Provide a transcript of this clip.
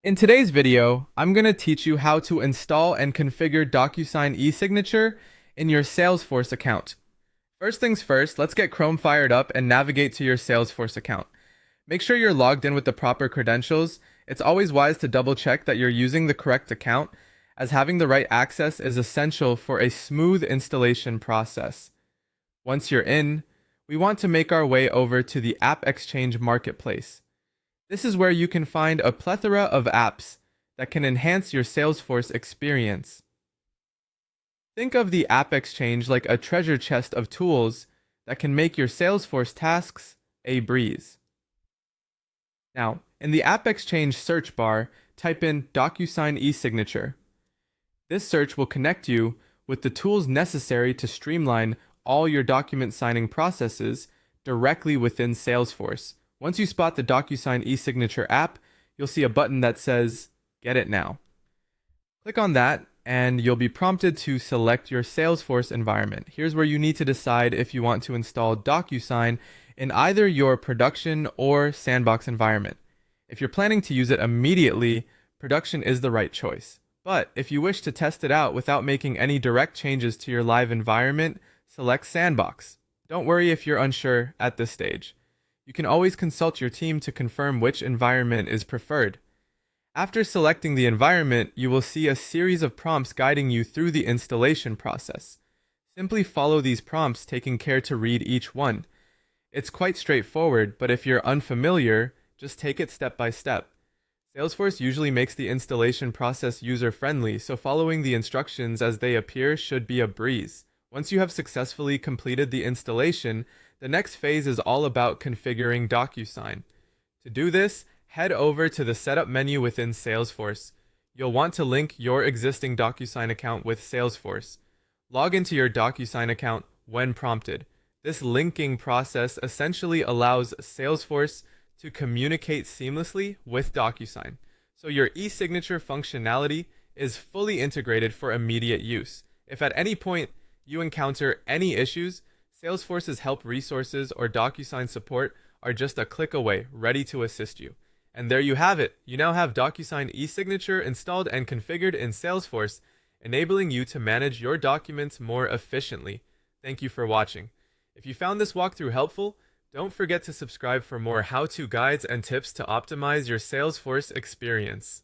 In today's video, I'm going to teach you how to install and configure DocuSign eSignature in your Salesforce account. First things first, let's get Chrome fired up and navigate to your Salesforce account. Make sure you're logged in with the proper credentials. It's always wise to double check that you're using the correct account, as having the right access is essential for a smooth installation process. Once you're in, we want to make our way over to the AppExchange marketplace. This is where you can find a plethora of apps that can enhance your Salesforce experience. Think of the AppExchange like a treasure chest of tools that can make your Salesforce tasks a breeze. Now, in the AppExchange search bar, type in DocuSign eSignature. This search will connect you with the tools necessary to streamline all your document signing processes directly within Salesforce. Once you spot the DocuSign eSignature app, you'll see a button that says, Get it now. Click on that, and you'll be prompted to select your Salesforce environment. Here's where you need to decide if you want to install DocuSign in either your production or sandbox environment. If you're planning to use it immediately, production is the right choice. But if you wish to test it out without making any direct changes to your live environment, select sandbox. Don't worry if you're unsure at this stage. You can always consult your team to confirm which environment is preferred. After selecting the environment, you will see a series of prompts guiding you through the installation process. Simply follow these prompts, taking care to read each one. It's quite straightforward, but if you're unfamiliar, just take it step by step. Salesforce usually makes the installation process user-friendly, so following the instructions as they appear should be a breeze. Once you have successfully completed the installation, the next phase is all about configuring DocuSign. To do this, head over to the Setup menu within Salesforce. You'll want to link your existing DocuSign account with Salesforce. Log into your DocuSign account when prompted. This linking process essentially allows Salesforce to communicate seamlessly with DocuSign, so your e-signature functionality is fully integrated for immediate use. If at any point you encounter any issues, Salesforce's help resources or DocuSign support are just a click away, ready to assist you. And there you have it. You now have DocuSign eSignature installed and configured in Salesforce, enabling you to manage your documents more efficiently. Thank you for watching. If you found this walkthrough helpful, don't forget to subscribe for more how-to guides and tips to optimize your Salesforce experience.